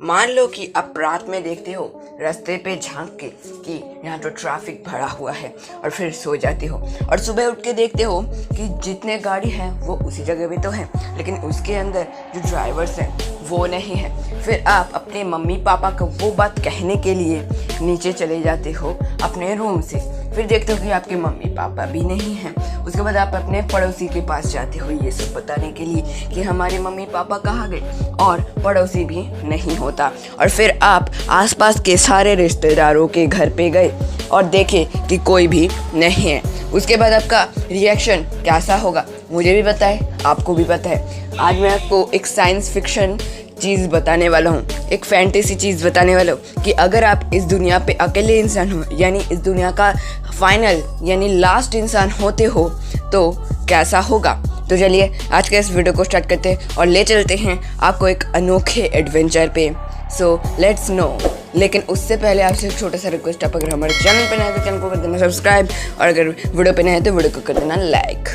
मान लो कि आप रात में देखते हो रास्ते पे झांक के कि यहाँ तो ट्रैफिक भरा हुआ है और फिर सो जाते हो और सुबह उठ के देखते हो कि जितने गाड़ी हैं वो उसी जगह पे तो हैं, लेकिन उसके अंदर जो ड्राइवर्स हैं वो नहीं है। फिर आप अपने मम्मी पापा को वो बात कहने के लिए नीचे चले जाते हो अपने रूम से। फिर देखते हो कि आपके मम्मी पापा भी नहीं हैं। उसके बाद आप अपने पड़ोसी के पास जाते हो ये सब बताने के लिए कि हमारे मम्मी पापा कहाँ गए, और पड़ोसी भी नहीं होता। और फिर आप आसपास के सारे रिश्तेदारों के घर पे गए और देखे कि कोई भी नहीं है। उसके बाद आपका रिएक्शन कैसा होगा मुझे भी पता है, आपको भी पता है। आज मैं आपको एक साइंस फिक्शन चीज़ बताने वाला हूँ, एक फैंटेसी चीज़ बताने वाला हूँ कि अगर आप इस दुनिया पे अकेले इंसान हो, यानी इस दुनिया का फाइनल यानी लास्ट इंसान होते हो, तो कैसा होगा। तो चलिए आज के इस वीडियो को स्टार्ट करते हैं और ले चलते हैं आपको एक अनोखे एडवेंचर पे। So let's no. लेकिन उससे पहले आपसे एक छोटा सा रिक्वेस्ट, आप अगर हमारे चैनल पे नए हैं तो चैनल को कर देना सब्सक्राइब, और अगर वीडियो पे नए हैं तो वीडियो को कर देना लाइक।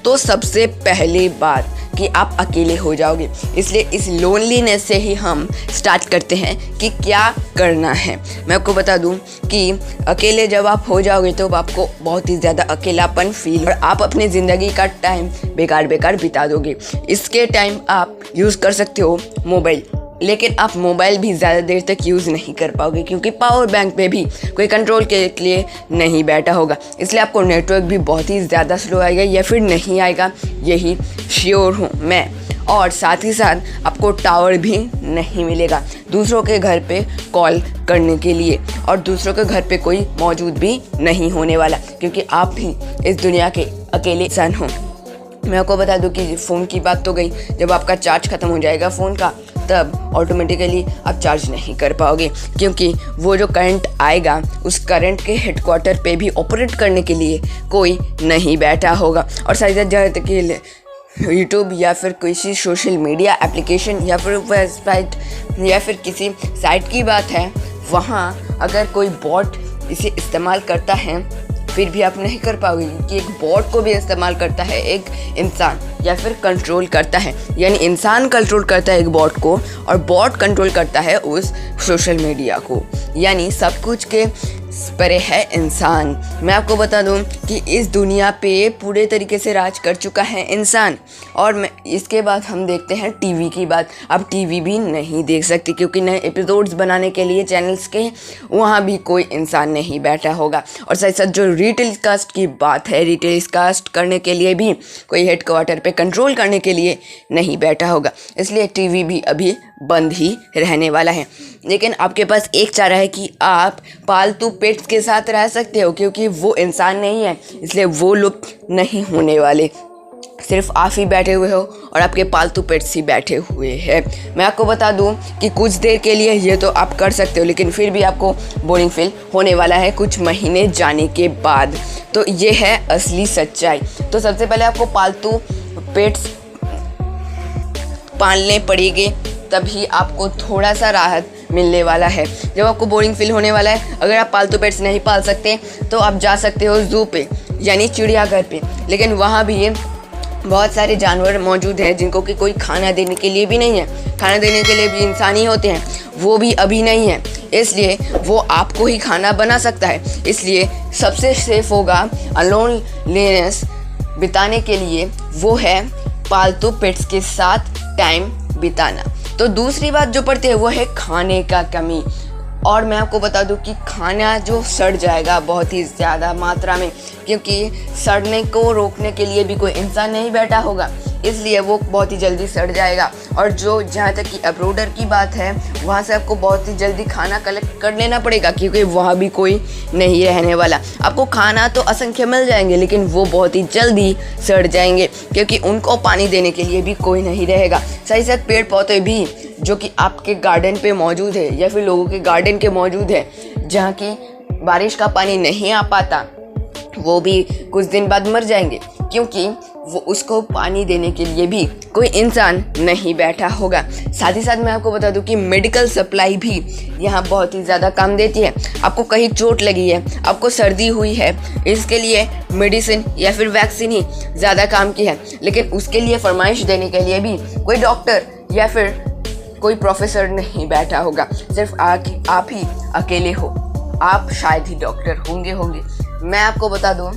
तो सबसे पहली बात कि आप अकेले हो जाओगे, इसलिए इस लोनलीनेस से ही हम स्टार्ट करते हैं कि क्या करना है। मैं आपको बता दूं कि अकेले जब आप हो जाओगे तो आपको बहुत ही ज़्यादा अकेलापन फील, और आप अपनी ज़िंदगी का टाइम बेकार बिता दोगे। इसके टाइम आप यूज़ कर सकते हो मोबाइल, लेकिन आप मोबाइल भी ज़्यादा देर तक यूज़ नहीं कर पाओगे क्योंकि पावर बैंक पे भी कोई कंट्रोल के लिए नहीं बैठा होगा। इसलिए आपको नेटवर्क भी बहुत ही ज़्यादा स्लो आएगा या फिर नहीं आएगा, यही श्योर हूँ मैं। और साथ ही साथ आपको टावर भी नहीं मिलेगा दूसरों के घर पे कॉल करने के लिए, और दूसरों के घर पे कोई मौजूद भी नहीं होने वाला क्योंकि आप भी इस दुनिया के अकेले इंसान हो। मैं आपको बता दूं कि फ़ोन की बात तो गई, जब आपका चार्ज ख़त्म हो जाएगा फ़ोन का तब ऑटोमेटिकली आप चार्ज नहीं कर पाओगे क्योंकि वो जो करंट आएगा उस करंट के हेडक्वार्टर पे भी ऑपरेट करने के लिए कोई नहीं बैठा होगा। और साथ ही साथ के लिए यूट्यूब या फिर किसी सोशल मीडिया एप्लीकेशन या फिर वेबसाइट या फिर किसी साइट की बात है, वहाँ अगर कोई बॉट इसे इस्तेमाल करता है फिर भी आप नहीं कर पाओगे कि एक बॉट को भी इस्तेमाल करता है एक इंसान, या फिर कंट्रोल करता है, यानी इंसान कंट्रोल करता है एक बॉट को और बॉट कंट्रोल करता है उस सोशल मीडिया को, यानी सब कुछ के परे है इंसान। मैं आपको बता दूं कि इस दुनिया पे पूरे तरीके से राज कर चुका है इंसान। और इसके बाद हम देखते हैं टीवी की बात। अब टीवी भी नहीं देख सकते क्योंकि नए एपिसोड्स बनाने के लिए चैनल्स के वहाँ भी कोई इंसान नहीं बैठा होगा। और साथ साथ जो रीटेलीकास्ट की बात है, रीटेलीकास्ट करने के लिए भी कोई हेडक्वार्टर पे कंट्रोल करने के लिए नहीं बैठा होगा, इसलिए टीवी भी अभी बंद ही रहने वाला है। लेकिन आपके पास एक चारा है कि आप पालतू पेट्स के साथ रह सकते हो क्योंकि वो इंसान नहीं है, इसलिए वो लुप्त नहीं होने वाले। सिर्फ आप ही बैठे हुए हो और आपके पालतू पेट्स ही बैठे हुए हैं। मैं आपको बता दूं कि कुछ देर के लिए ये तो आप कर सकते हो, लेकिन फिर भी आपको बोरिंग फील होने वाला है कुछ महीने जाने के बाद। तो ये है असली सच्चाई। तो सबसे पहले आपको पालतू पेट्स पालने पड़ेंगे, तभी आपको थोड़ा सा राहत मिलने वाला है जब आपको बोरिंग फील होने वाला है। अगर आप पालतू पेट्स नहीं पाल सकते तो आप जा सकते हो ज़ू पे, यानी चिड़ियाघर पे, लेकिन वहाँ भी बहुत सारे जानवर मौजूद हैं जिनको कि कोई खाना देने के लिए भी नहीं है। खाना देने के लिए भी इंसान ही होते हैं, वो भी अभी नहीं है, इसलिए वो आपको ही खाना बना सकता है। इसलिए सबसे सेफ होगा अलोनलीनेस बिताने के लिए वो है पालतू पेट्स के साथ टाइम बिताना। तो दूसरी बात जो पड़ती है वो है खाने का कमी। और मैं आपको बता दूं कि खाना जो सड़ जाएगा बहुत ही ज़्यादा मात्रा में, क्योंकि सड़ने को रोकने के लिए भी कोई इंसान नहीं बैठा होगा, इसलिए वो बहुत ही जल्दी सड़ जाएगा। और जो जहाँ तक कि अपलोडर की बात है, वहाँ से आपको बहुत ही जल्दी खाना कलेक्ट कर लेना पड़ेगा क्योंकि वहाँ भी कोई नहीं रहने वाला। आपको खाना तो असंख्य मिल जाएंगे लेकिन वो बहुत ही जल्दी सड़ जाएंगे क्योंकि उनको पानी देने के लिए भी कोई नहीं रहेगा। साथ ही साथ पेड़ पौधे भी जो कि आपके गार्डन पे मौजूद है या फिर लोगों के गार्डन के मौजूद है, जहाँ की बारिश का पानी नहीं आ पाता, वो भी कुछ दिन बाद मर जाएंगे क्योंकि वो उसको पानी देने के लिए भी कोई इंसान नहीं बैठा होगा। साथ ही साथ मैं आपको बता दूं कि मेडिकल सप्लाई भी यहाँ बहुत ही ज़्यादा काम देती है। आपको कहीं चोट लगी है, आपको सर्दी हुई है, इसके लिए मेडिसिन या फिर वैक्सीन ही ज़्यादा काम की है, लेकिन उसके लिए फरमाइश देने के लिए भी कोई डॉक्टर या फिर कोई प्रोफेसर नहीं बैठा होगा, सिर्फ आप ही अकेले हो। आप शायद ही डॉक्टर होंगे। मैं आपको बता दूं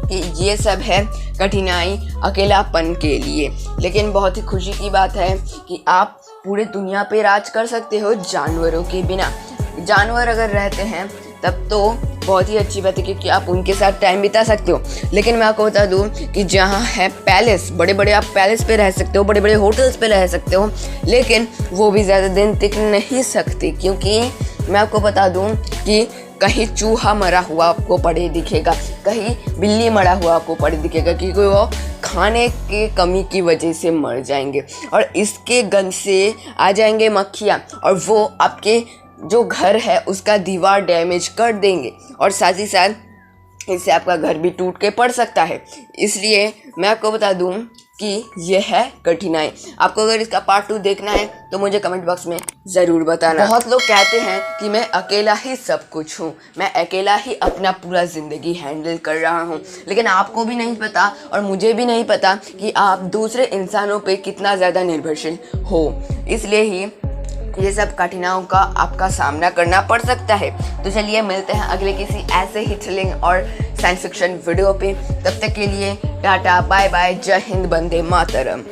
कि ये सब है कठिनाई अकेलापन के लिए, लेकिन बहुत ही खुशी की बात है कि आप पूरे दुनिया पे राज कर सकते हो जानवरों के बिना। जानवर अगर रहते हैं तब तो बहुत ही अच्छी बात है, क्योंकि आप उनके साथ टाइम बिता सकते हो। लेकिन मैं आपको बता दूं कि जहाँ है पैलेस, बड़े बड़े आप पैलेस पे रह सकते हो, बड़े बड़े होटल्स पे रह सकते हो, लेकिन वो भी ज़्यादा दिन टिक नहीं सकते, क्योंकि मैं आपको बता दूं कि कहीं चूहा मरा हुआ आपको पड़े दिखेगा, कहीं बिल्ली मरा हुआ आपको पड़े दिखेगा, क्योंकि वो खाने के कमी की वजह से मर जाएंगे। और इसके गंध से आ जाएंगे मक्खियाँ, और वो आपके जो घर है उसका दीवार डैमेज कर देंगे, और साथ ही साथ इससे आपका घर भी टूट के पड़ सकता है। इसलिए मैं आपको बता दूं कि यह है कठिनाई। आपको अगर इसका पार्ट 2 देखना है तो मुझे कमेंट बॉक्स में ज़रूर बताना। बहुत लोग कहते हैं कि मैं अकेला ही सब कुछ हूँ, मैं अकेला ही अपना पूरा ज़िंदगी हैंडल कर रहा हूँ, लेकिन आपको भी नहीं पता और मुझे भी नहीं पता कि आप दूसरे इंसानों पे कितना ज़्यादा निर्भरशील हो। इसलिए ही ये सब कठिनाइयों का आपका सामना करना पड़ सकता है। तो चलिए मिलते हैं अगले किसी ऐसे ही थ्रिलिंग और साइंस फिक्शन वीडियो पे। तब तक के लिए टाटा, बाय बाय, जय हिंद, वंदे मातरम।